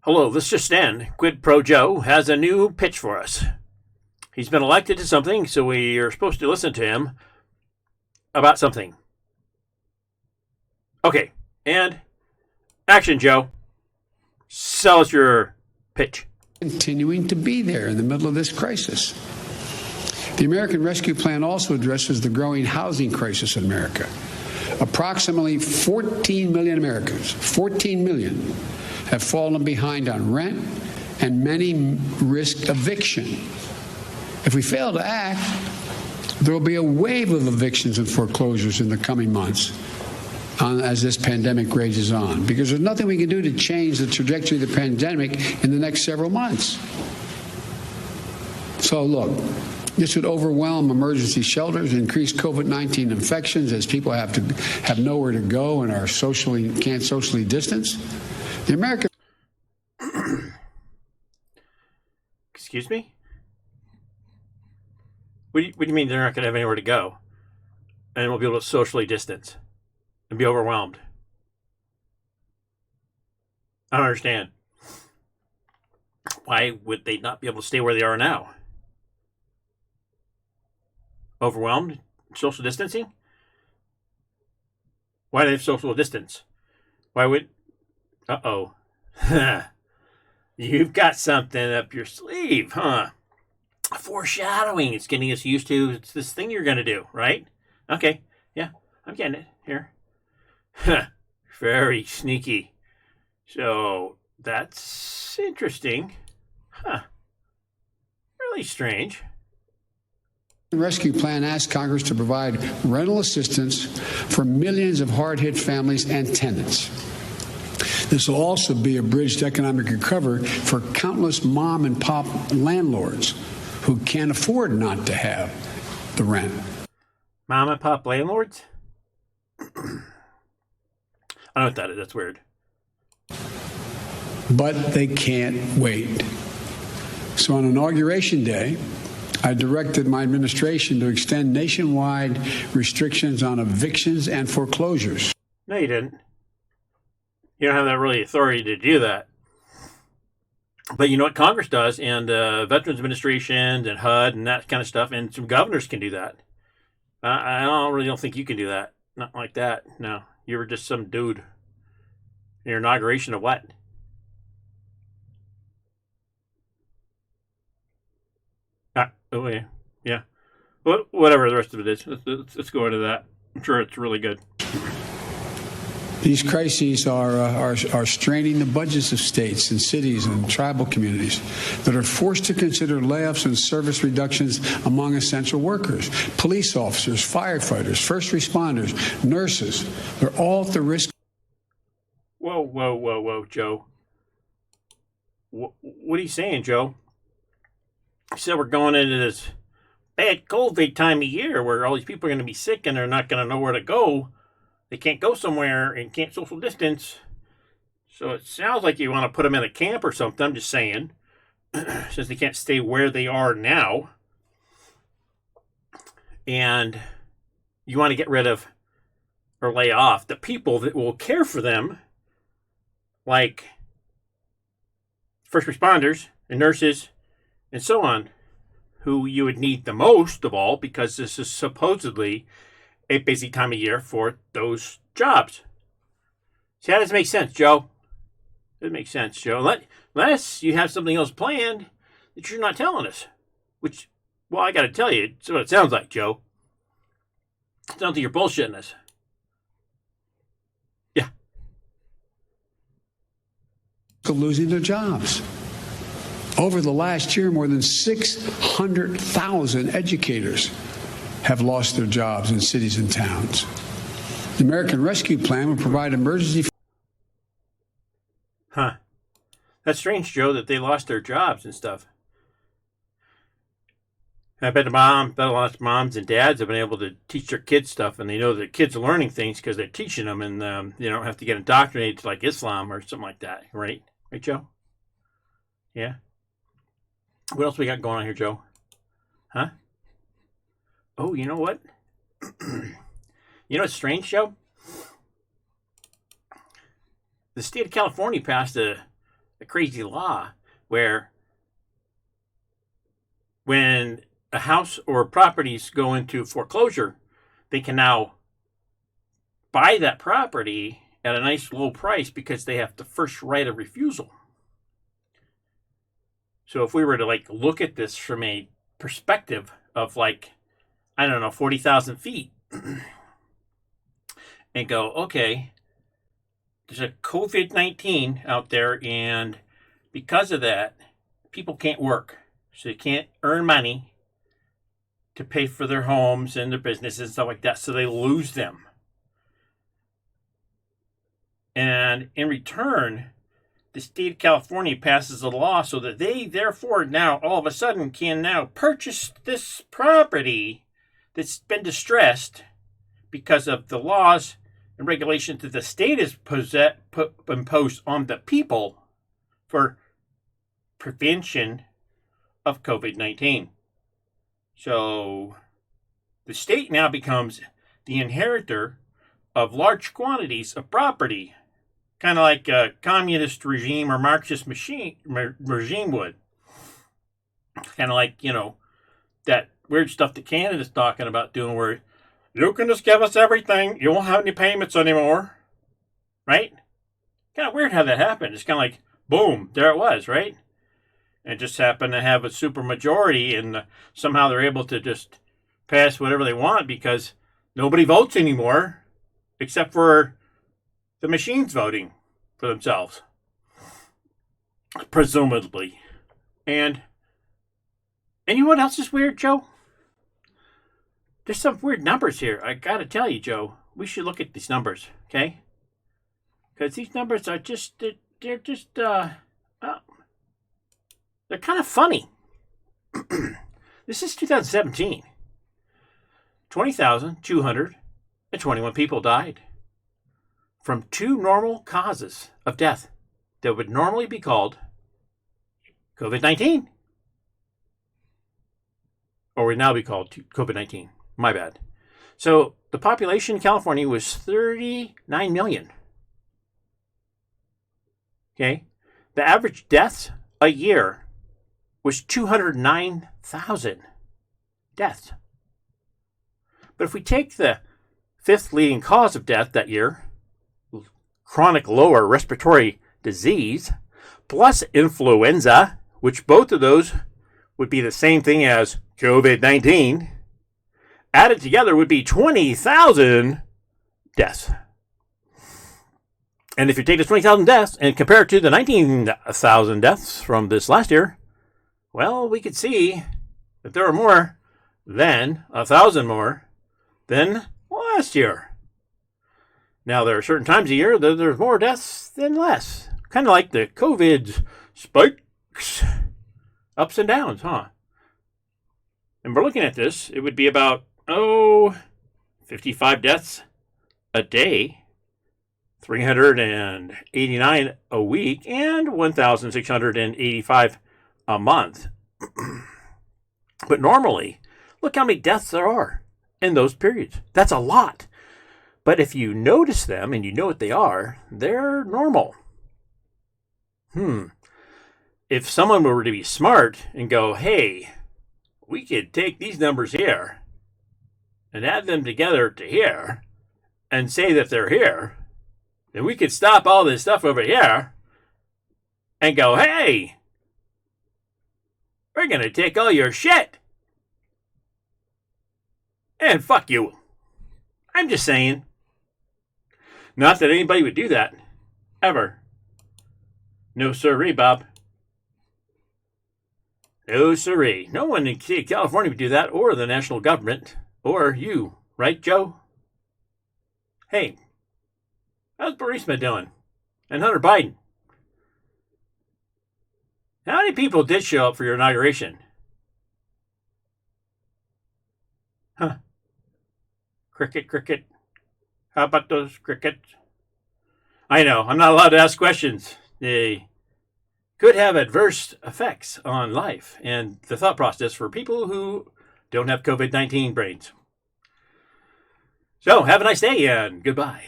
Hello, this just in. Quid Pro Joe has a new pitch for us. He's been elected to something, so we are supposed to listen to him about something. Okay, and action, Joe. Sell us your pitch. Continuing to be there in the middle of this crisis. The American Rescue Plan also addresses the growing housing crisis in America. Approximately 14 million Americans, 14 million, have fallen behind on rent, and many risk eviction. If we fail to act, there will be a wave of evictions and foreclosures in the coming months as this pandemic rages on, because there's nothing we can do to change the trajectory of the pandemic in the next several months. So look, this would overwhelm emergency shelters, increase COVID-19 infections as people have nowhere to go and can't socially distance. The American... Excuse me? What do you mean they're not going to have anywhere to go? And won't be able to socially distance and be overwhelmed? I don't understand. Why would they not be able to stay where they are now? Overwhelmed? Social distancing? Why do they have social distance? Why would... Uh-oh. You've got something up your sleeve, huh? Foreshadowing. It's getting us used to it's this thing you're going to do, right? Okay. Yeah, I'm getting it here. Very sneaky. So, that's interesting. Huh. Really strange. The Rescue Plan asks Congress to provide rental assistance for millions of hard-hit families and tenants. This will also be a bridge to economic recovery for countless mom and pop landlords who can't afford not to have the rent. Mom and pop landlords? I don't know what that is. That's weird. But they can't wait. So on Inauguration Day, I directed my administration to extend nationwide restrictions on evictions and foreclosures. No, you didn't. You don't have that really authority to do that. But you know what Congress does, and Veterans Administration and HUD and that kind of stuff, and some governors can do that. I don't think you can do that. Not like that. No, you were just some dude. Your inauguration of what? Oh, yeah. Yeah. Whatever the rest of it is. Let's go into that. I'm sure it's really good. These crises are straining the budgets of states and cities and tribal communities that are forced to consider layoffs and service reductions among essential workers. Police officers, firefighters, first responders, nurses, they're all at the risk. Whoa, Joe. What are you saying, Joe? You said we're going into this bad COVID time of year where all these people are going to be sick and they're not going to know where to go. They can't go somewhere and can't social distance. So it sounds like you want to put them in a camp or something. I'm just saying. Since they can't stay where they are now. And you want to get rid of or lay off the people that will care for them. Like first responders and nurses and so on. Who you would need the most of all because this is supposedly a busy time of year for those jobs. See, how does it make sense, Joe? It makes sense, Joe. Unless you have something else planned that you're not telling us. Which, well, I got to tell you, it's what it sounds like, Joe. It sounds like you're bullshitting us. Yeah. Losing their jobs. Over the last year, more than 600,000 educators have lost their jobs in cities and towns. The American Rescue Plan will provide emergency... Huh. That's strange, Joe, that they lost their jobs and stuff. I bet a lot of moms and dads have been able to teach their kids stuff, and they know that kids are learning things because they're teaching them, and they don't have to get indoctrinated to like Islam or something like that, right? Right, Joe? Yeah? What else we got going on here, Joe? Huh? Oh, you know what? You know what's strange, Joe? The state of California passed a a crazy law where when a house or properties go into foreclosure, they can now buy that property at a nice low price because they have the first right of refusal. So if we were to like look at this from a perspective of like, I don't know, 40,000 feet and go, okay, there's a COVID-19 out there, and because of that, people can't work. So they can't earn money to pay for their homes and their businesses and stuff like that. So they lose them. And in return, the state of California passes a law so that they therefore now all of a sudden can now purchase this property that's been distressed because of the laws and regulations that the state has imposed on the people for prevention of COVID-19. So the state now becomes the inheritor of large quantities of property, kind of like a communist regime or Marxist regime would. Kind of like, that weird stuff that Canada's talking about doing where you can just give us everything, you won't have any payments anymore, right? Kind of weird how that happened. It's kind of like, boom, there it was, right? And it just happened to have a super majority, and somehow they're able to just pass whatever they want because nobody votes anymore except for the machines voting for themselves, presumably. And you know what else is weird, Joe? There's some weird numbers here. I gotta tell you, Joe, we should look at these numbers, okay? Because these numbers are just, they're kind of funny. This is 2017. 20,221 people died from two normal causes of death that would normally be called COVID-19. Or would now be called COVID-19. My bad. So the population in California was 39 million. Okay? The average deaths a year was 209,000 deaths. But if we take the fifth leading cause of death that year, chronic lower respiratory disease, plus influenza, which both of those would be the same thing as COVID-19, added together would be 20,000 deaths. And if you take the 20,000 deaths and compare it to the 19,000 deaths from this last year, well, we could see that there are more than 1,000 more than last year. Now, there are certain times a year that there's more deaths than less. Kind of like the COVID spikes, ups and downs, huh? And we're looking at this, it would be about, 55 deaths a day, 389 a week, and 1,685 a month. But normally, look how many deaths there are in those periods. That's a lot. But if you notice them and you know what they are, they're normal. If someone were to be smart and go, hey, we could take these numbers here and add them together to here and say that they're here, then we could stop all this stuff over here and go, hey, we're going to take all your shit and fuck you. I'm just saying. Not that anybody would do that. Ever. No sirree, Bob. No sirree. No one in California would do that, or the national government, or you. Right, Joe? Hey, how's Burisma doing? And Hunter Biden? How many people did show up for your inauguration? Huh. Cricket, cricket. How about those crickets? I know, I'm not allowed to ask questions. They could have adverse effects on life and the thought process for people who don't have COVID-19 brains. So, have a nice day and goodbye.